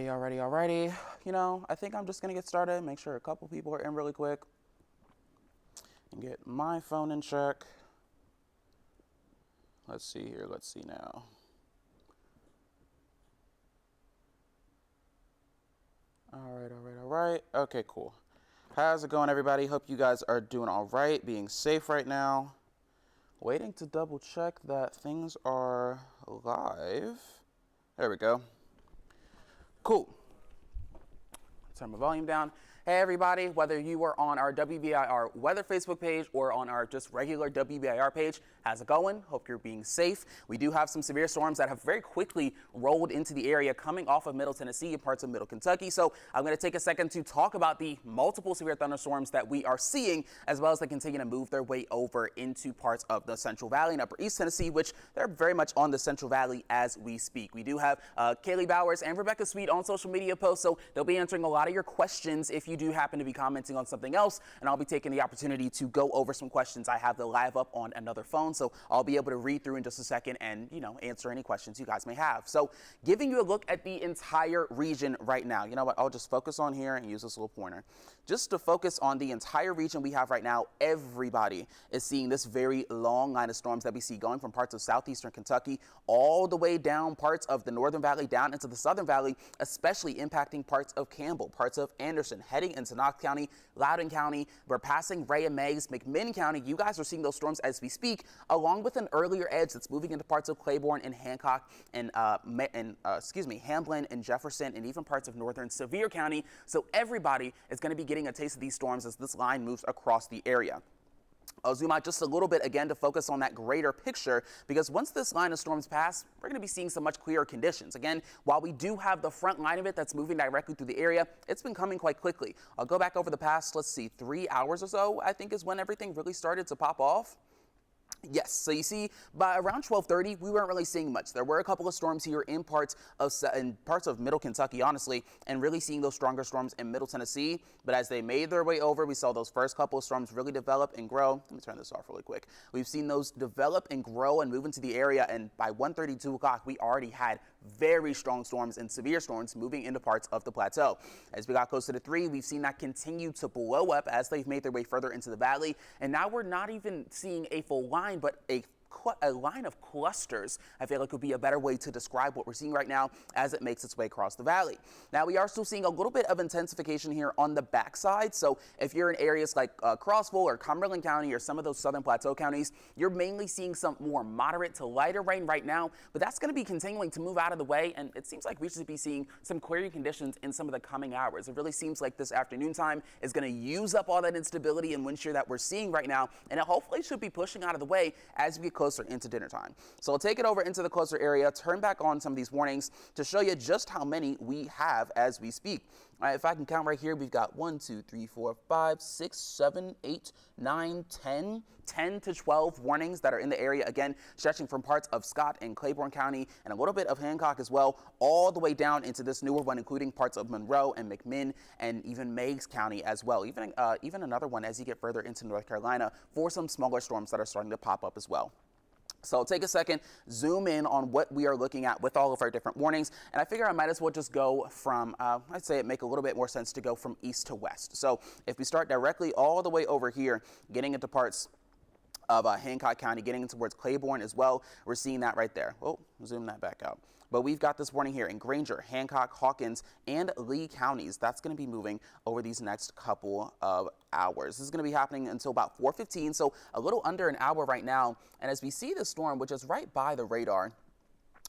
Alrighty. You know, I think I'm just gonna get started, make sure a couple people are in really quick, and get my phone in check. Let's see here, let's see now. Alright. Okay, cool. How's it going, everybody? Hope you guys are doing all right, being safe right now. Waiting to double check that things are live. There we go. Cool. Turn my volume down. Hey everybody, whether you are on our WBIR weather Facebook page or on our just regular WBIR page, how's it going? Hope you're being safe. We do have some severe storms that have very quickly rolled into the area coming off of Middle Tennessee and parts of Middle Kentucky. So I'm going to take a second to talk about the multiple severe thunderstorms that we are seeing, as well as they continue to move their way over into parts of the Central Valley and Upper East Tennessee, which they're very much on the Central Valley as we speak. We do have Kaylee Bowers and Rebecca Sweet on social media posts, so they'll be answering a lot of your questions if you do happen to be commenting on something else, and I'll be taking the opportunity to go over some questions. I have the live up on another phone, so I'll be able to read through in just a second and, you know, answer any questions you guys may have. So giving you a look at the entire region right now. You know what, I'll just focus on here and use this little pointer. Just to focus on the entire region we have right now, everybody is seeing this very long line of storms that we see going from parts of southeastern Kentucky all the way down parts of the Northern Valley down into the Southern Valley, especially impacting parts of Campbell, parts of Anderson, heading into Knox County, Loudoun County. We're passing Ray and Meigs, McMinn County. You guys are seeing those storms as we speak, along with an earlier edge that's moving into parts of Claiborne and Hancock and Hamblin and Jefferson and even parts of northern Sevier County. So everybody is going to be getting a taste of these storms as this line moves across the area. I'll zoom out just a little bit again to focus on that greater picture, because once this line of storms pass, we're going to be seeing some much clearer conditions. Again, while we do have the front line of it that's moving directly through the area, it's been coming quite quickly. I'll go back over the past, let's see, 3 hours or so, I think is when everything really started to pop off. Yes, so you see, by around 12:30, we weren't really seeing much. There were a couple of storms here in parts of Middle Kentucky, honestly, and really seeing those stronger storms in Middle Tennessee. But as they made their way over, we saw those first couple of storms really develop and grow. Let me turn this off really quick. We've seen those develop and grow and move into the area, and by 1:30, 2 o'clock, we already had very strong storms and severe storms moving into parts of the plateau. As we got closer to 3, we've seen that continue to blow up as they've made their way further into the valley, and now we're not even seeing a full line, but a line of clusters, I feel like would be a better way to describe what we're seeing right now as it makes its way across the valley. Now, we are still seeing a little bit of intensification here on the backside. So if you're in areas like Crossville or Cumberland County or some of those southern plateau counties, you're mainly seeing some more moderate to lighter rain right now, but that's going to be continuing to move out of the way, and it seems like we should be seeing some clearing conditions in some of the coming hours. It really seems like this afternoon time is going to use up all that instability and wind shear that we're seeing right now, and it hopefully should be pushing out of the way as we get closer into dinner time. So I'll take it over into the closer area, turn back on some of these warnings to show you just how many we have as we speak. All right, if I can count right here, we've got 1, 2, 3, 4, 5, 6, 7, 8, 9, 10 to 12 warnings that are in the area, again, stretching from parts of Scott and Claiborne County and a little bit of Hancock as well, all the way down into this newer one, including parts of Monroe and McMinn and even Meigs County as well. Even another one as you get further into North Carolina for some smaller storms that are starting to pop up as well. So I'll take a second, zoom in on what we are looking at with all of our different warnings, and I figure I might as well just go from, I'd say it make a little bit more sense to go from east to west. So if we start directly all the way over here, getting into parts of Hancock County, getting into towards Claiborne as well, we're seeing that right there. Oh, zoom that back out. But we've got this warning here in Grainger, Hancock, Hawkins, and Lee counties. That's going to be moving over these next couple of hours. This is going to be happening until about 4:15, so a little under an hour right now. And as we see the storm, which is right by the radar,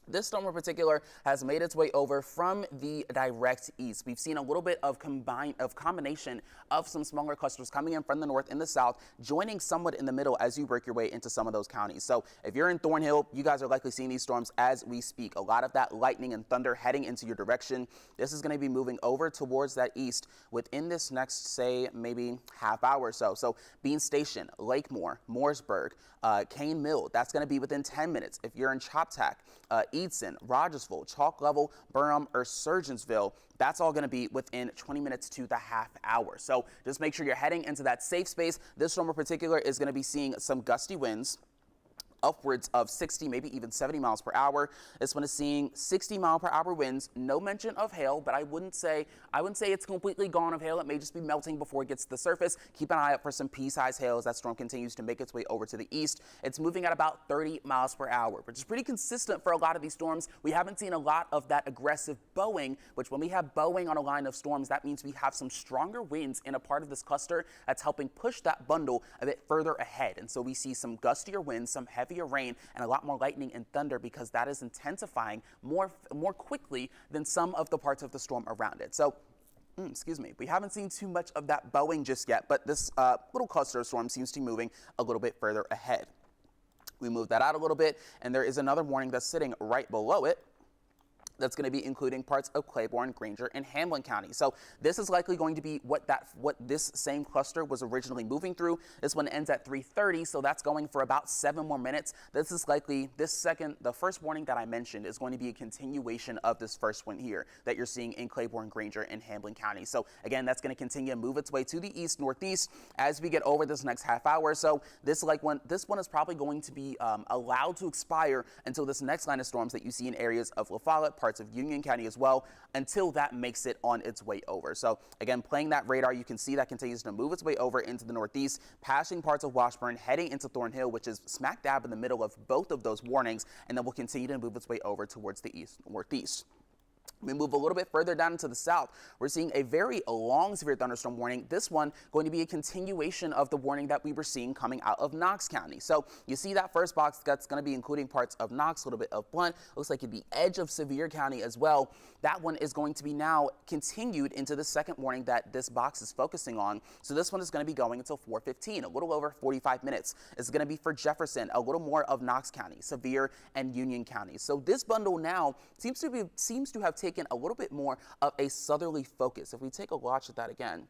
this storm in particular has made its way over from the direct east. We've seen a little bit of combination of some smaller clusters coming in from the north and the south, joining somewhat in the middle as you work your way into some of those counties. So if you're in Thornhill, you guys are likely seeing these storms as we speak. A lot of that lightning and thunder heading into your direction. This is going to be moving over towards that east within this next, say, maybe half hour or so. So Bean Station, Lakemore, Mooresburg, Cane Mill, that's going to be within 10 minutes. If you're in Choptack, Eadson, Rogersville, Chalk Level, Burham, or Surgeonsville, that's all going to be within 20 minutes to the half hour. So just make sure you're heading into that safe space. This storm in particular is going to be seeing some gusty winds. upwards of 60, maybe even 70 miles per hour. This one is seeing 60-mile-per-hour winds. No mention of hail, but I wouldn't say it's completely gone of hail. It may just be melting before it gets to the surface. Keep an eye out for some pea-sized hail as that storm continues to make its way over to the east. It's moving at about 30 miles per hour, which is pretty consistent for a lot of these storms. We haven't seen a lot of that aggressive bowing, which when we have bowing on a line of storms, that means we have some stronger winds in a part of this cluster that's helping push that bundle a bit further ahead. And so we see some gustier winds, some heavier rain, and a lot more lightning and thunder because that is intensifying more quickly than some of the parts of the storm around it. So excuse me, we haven't seen too much of that bowing just yet, but this little cluster of storm seems to be moving a little bit further ahead. We move that out a little bit, and there is another warning that's sitting right below it. That's going to be including parts of Claiborne, Grainger, and Hamlin County. So this is likely going to be what this same cluster was originally moving through. This one ends at 3:30, so that's going for about 7 more minutes. This is likely the first warning that I mentioned is going to be a continuation of this first one here that you're seeing in Claiborne, Grainger, and Hamlin County. So again, that's going to continue to move its way to the east northeast as we get over this next half hour. So this one is probably going to be allowed to expire until this next line of storms that you see in areas of La Follette, parts of Union County as well, until that makes it on its way over. So again, playing that radar, you can see that continues to move its way over into the northeast, passing parts of Washburn, heading into Thornhill, which is smack dab in the middle of both of those warnings, and then will continue to move its way over towards the northeast. We move a little bit further down into the south. We're seeing a very long severe thunderstorm warning. This one going to be a continuation of the warning that we were seeing coming out of Knox County. So you see that first box that's going to be including parts of Knox, a little bit of Blount. Looks like at the edge of Sevier County as well. That one is going to be now continued into the second warning that this box is focusing on. So this one is going to be going until 4:15, a little over 45 minutes. It's going to be for Jefferson, a little more of Knox County, Sevier, and Union County. So this bundle now seems to have taken a little bit more of a southerly focus. If we take a watch at that again.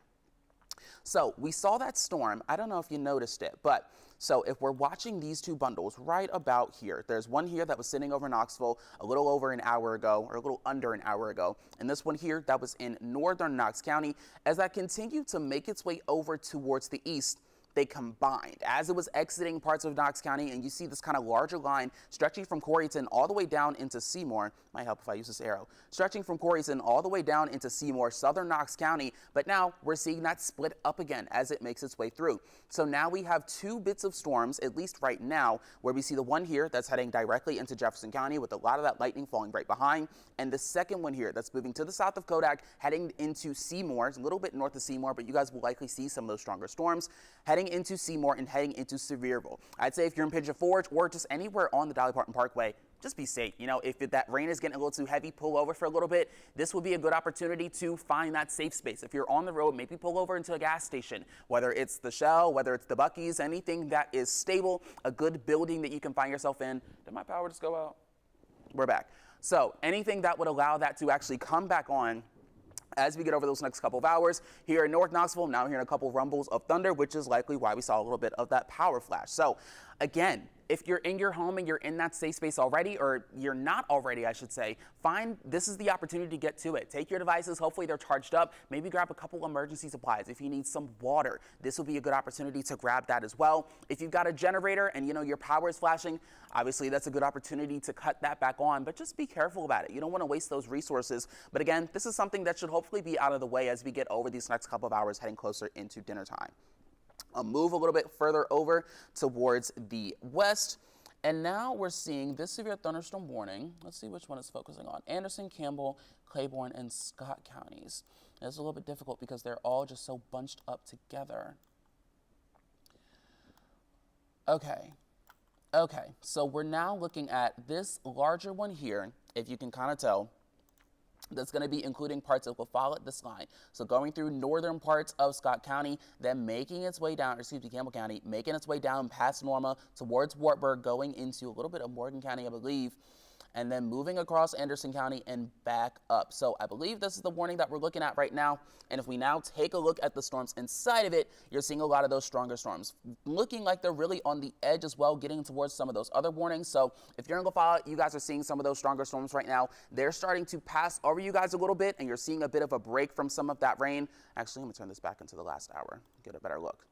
So we saw that storm. I don't know if you noticed it, but so if we're watching these two bundles right about here, there's one here that was sitting over Knoxville a little over an hour ago, or a little under an hour ago, and this one here that was in northern Knox County. As that continued to make its way over towards the east, they combined as it was exiting parts of Knox County, and you see this kind of larger line stretching from Coreyton all the way down into Seymour. Might help if I use this arrow. Stretching from Coreyton all the way down into Seymour, southern Knox County, but now we're seeing that split up again as it makes its way through. So now we have two bits of storms, at least right now, where we see the one here that's heading directly into Jefferson County with a lot of that lightning falling right behind, and the second one here that's moving to the south of Kodak, heading into Seymour, a little bit north of Seymour, but you guys will likely see some of those stronger storms, heading into Seymour and heading into Sevierville. I'd say if you're in Pigeon Forge or just anywhere on the Dolly Parton Parkway, just be safe. You know, if that rain is getting a little too heavy, pull over for a little bit. This would be a good opportunity to find that safe space. If you're on the road, maybe pull over into a gas station, whether it's the Shell, whether it's the Buc-ee's, anything that is stable, a good building that you can find yourself in. Did my power just go out? We're back. So anything that would allow that to actually come back on as we get over those next couple of hours. Here in North Knoxville, now hearing a couple of rumbles of thunder, which is likely why we saw a little bit of that power flash. So again, if you're in your home and you're in that safe space already, or you're not already, I should say, this is the opportunity to get to it. Take your devices, hopefully they're charged up, maybe grab a couple emergency supplies. If you need some water, this will be a good opportunity to grab that as well. If you've got a generator and you know your power is flashing, obviously that's a good opportunity to cut that back on, but just be careful about it. You don't want to waste those resources. But again, this is something that should hopefully be out of the way as we get over these next couple of hours heading closer into dinner time. I'll move a little bit further over towards the west. And now we're seeing this severe thunderstorm warning. Let's see which one it's focusing on. Anderson, Campbell, Claiborne, and Scott counties. And it's a little bit difficult because they're all just so bunched up together. Okay, so we're now looking at this larger one here, if you can kind of tell. That's going to be including parts of La Follette, this line. So going through northern parts of Scott County, then making its way down, Campbell County, making its way down past Norma towards Wartburg, going into a little bit of Morgan County, I believe, and then moving across Anderson County and back up. So I believe this is the warning that we're looking at right now. And if we now take a look at the storms inside of it, you're seeing a lot of those stronger storms looking like they're really on the edge as well, getting towards some of those other warnings. So if you're in La Follette, you guys are seeing some of those stronger storms right now. They're starting to pass over you guys a little bit, and you're seeing a bit of a break from some of that rain. Actually, let me turn this back into the last hour, get a better look.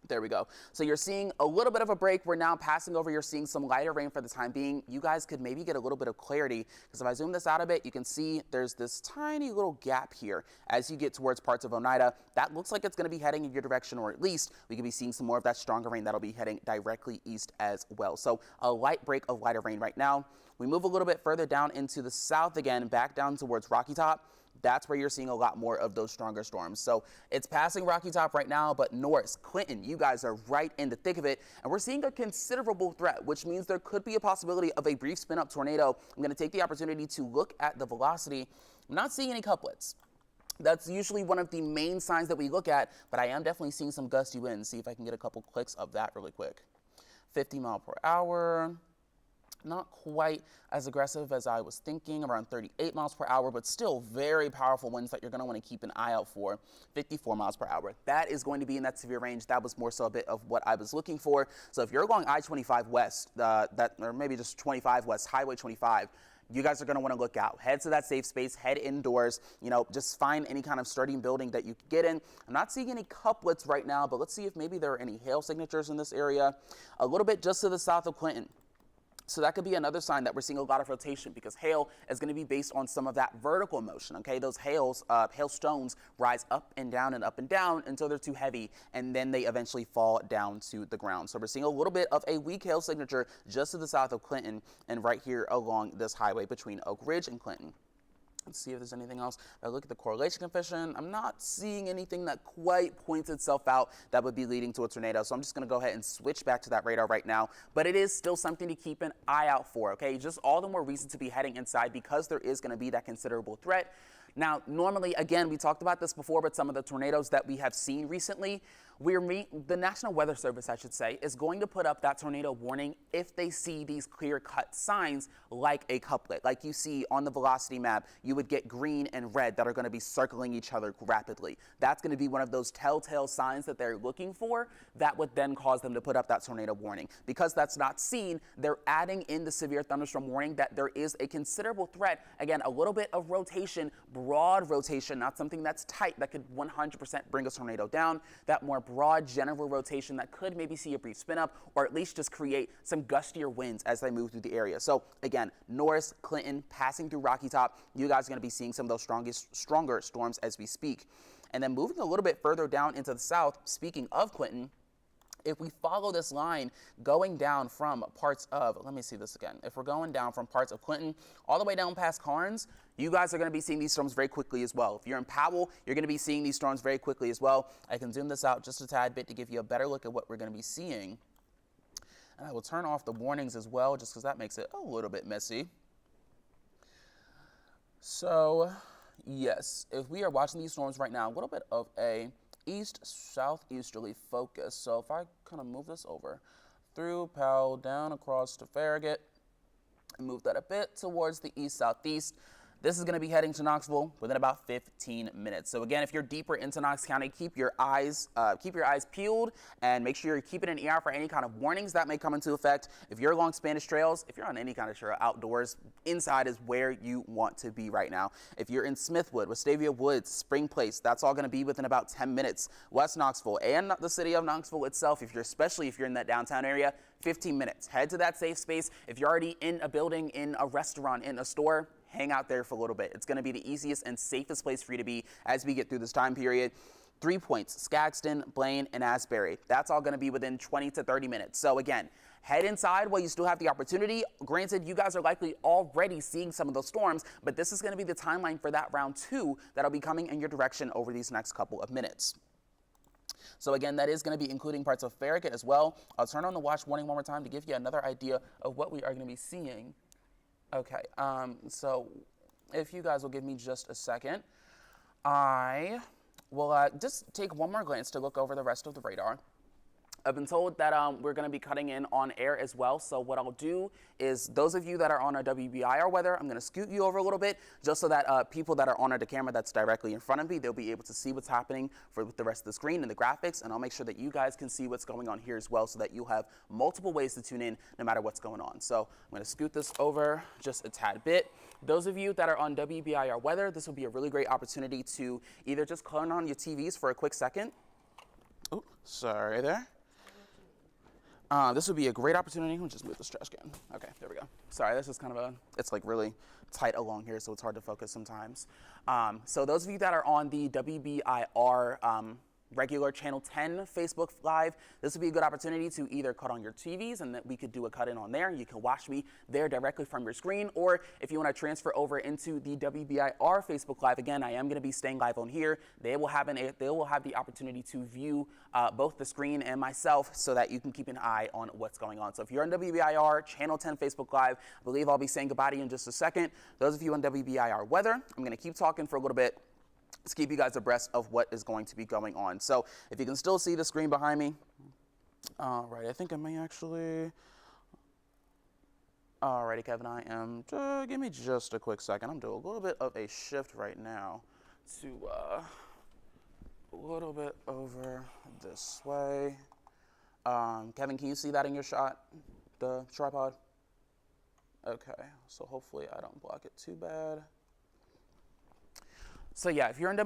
There we go. So you're seeing a little bit of a break. We're now passing over. You're seeing some lighter rain for the time being. You guys could maybe get a little bit of clarity because if I zoom this out a bit, you can see there's this tiny little gap here as you get towards parts of Oneida. That looks like it's going to be heading in your direction, or at least we could be seeing some more of that stronger rain that'll be heading directly east as well. So a light break of lighter rain right now. We move a little bit further down into the south again, back down towards Rocky Top. That's where you're seeing a lot more of those stronger storms. So it's passing Rocky Top right now, but Norris, Clinton, you guys are right in the thick of it. And we're seeing a considerable threat, which means there could be a possibility of a brief spin-up tornado. I'm going to take the opportunity to look at the velocity. I'm not seeing any couplets. That's usually one of the main signs that we look at, but I am definitely seeing some gusty winds. See if I can get a couple clicks of that really quick. 50 mile per hour. Not quite as aggressive as I was thinking, around 38 miles per hour, but still very powerful winds that you're going to want to keep an eye out for. 54 miles per hour. That is going to be in that severe range. That was more so a bit of what I was looking for. So if you're going I-25 west, or maybe just 25 west, Highway 25, you guys are going to want to look out. Head to that safe space, head indoors, just find any kind of sturdy building that you can get in. I'm not seeing any couplets right now, but let's see if maybe there are any hail signatures in this area. A little bit just to the south of Clinton. So that could be another sign that we're seeing a lot of rotation because hail is going to be based on some of that vertical motion, okay? Those hailstones rise up and down until they're too heavy, and then they eventually fall down to the ground. So we're seeing a little bit of a weak hail signature just to the south of Clinton and right here along this highway between Oak Ridge and Clinton. Let's see if there's anything else. If I look at the correlation coefficient, I'm not seeing anything that quite points itself out that would be leading to a tornado. So I'm just going to go ahead and switch back to that radar right now. But it is still something to keep an eye out for, okay? Just all the more reason to be heading inside because there is going to be that considerable threat. Now, normally, again, we talked about this before, but some of the tornadoes that we have seen recently, the National Weather Service, I should say, is going to put up that tornado warning if they see these clear-cut signs like a couplet. Like you see on the velocity map, you would get green and red that are going to be circling each other rapidly. That's going to be one of those telltale signs that they're looking for that would then cause them to put up that tornado warning. Because that's not seen, they're adding in the severe thunderstorm warning that there is a considerable threat. Again, a little bit of rotation, broad rotation, not something that's tight that could 100% bring a tornado down. That more broad general rotation that could maybe see a brief spin up or at least just create some gustier winds as they move through the area. So again, Norris, Clinton, passing through Rocky Top, you guys are going to be seeing some of those stronger storms as we speak. And then moving a little bit further down into the south, speaking of Clinton, if we follow this line going down from parts of, let me see this again. If we're going down from parts of Clinton all the way down past Carnes, you guys are going to be seeing these storms very quickly as well. If you're in Powell, you're going to be seeing these storms very quickly as well. I can zoom this out just a tad bit to give you a better look at what we're going to be seeing. And I will turn off the warnings as well, just because that makes it a little bit messy. So, yes, if we are watching these storms right now, a little bit of a east-southeasterly focus. So if I kind of move this over through Powell, down across to Farragut, and move that a bit towards the east-southeast, this is going to be heading to Knoxville within about 15 minutes. So again, if you're deeper into Knox County, keep your eyes peeled and make sure you're keeping an ear out for any kind of warnings that may come into effect. If you're along Spanish trails, if you're on any kind of trail outdoors, inside is where you want to be right now. If you're in Smithwood, Wistavia Woods, Spring Place, that's all going to be within about 10 minutes. West Knoxville and the city of Knoxville itself, especially if you're in that downtown area, 15 minutes. Head to that safe space. If you're already in a building, in a restaurant, in a store, hang out there for a little bit. It's going to be the easiest and safest place for you to be as we get through this time period. 3 points, Skagston, Blaine, and Asbury. That's all going to be within 20 to 30 minutes. So again, head inside while you still have the opportunity. Granted, you guys are likely already seeing some of those storms, but this is going to be the timeline for that round 2 that'll be coming in your direction over these next couple of minutes. So again, that is going to be including parts of Farragut as well. I'll turn on the watch warning one more time to give you another idea of what we are going to be seeing. Okay, so if you guys will give me just a second, I will just take one more glance to look over the rest of the radar. I've been told that we're going to be cutting in on air as well. So what I'll do is those of you that are on our WBIR weather, I'm going to scoot you over a little bit just so that people that are on the camera that's directly in front of me, they'll be able to see what's happening with the rest of the screen and the graphics. And I'll make sure that you guys can see what's going on here as well so that you'll have multiple ways to tune in no matter what's going on. So I'm going to scoot this over just a tad bit. Those of you that are on WBIR weather, this will be a really great opportunity to either just turn on your TVs for a quick second. Oh, sorry there. This would be a great opportunity. Let me just move this trash can. Okay, there we go. Sorry, this is kind of it's like really tight along here, so it's hard to focus sometimes. So those of you that are on the WBIR regular channel 10 Facebook Live, this would be a good opportunity to either cut on your TVs and that we could do a cut in on there. You can watch me there directly from your screen, or if you want to transfer over into the WBIR Facebook Live, again, I am going to be staying live on here. They will have the opportunity to view both the screen and myself so that you can keep an eye on what's going on. So if you're on WBIR channel 10 Facebook Live, I believe I'll be saying goodbye to you in just a second. Those of you on WBIR weather, I'm going to keep talking for a little bit to keep you guys abreast of what is going to be going on. So if you can still see the screen behind me, all right, I think I may actually, all righty, Kevin, I am, give me just a quick second. I'm doing a little bit of a shift right now to a little bit over this way. Kevin, can you see that in your shot, the tripod? Okay, so hopefully I don't block it too bad. So yeah, if you're in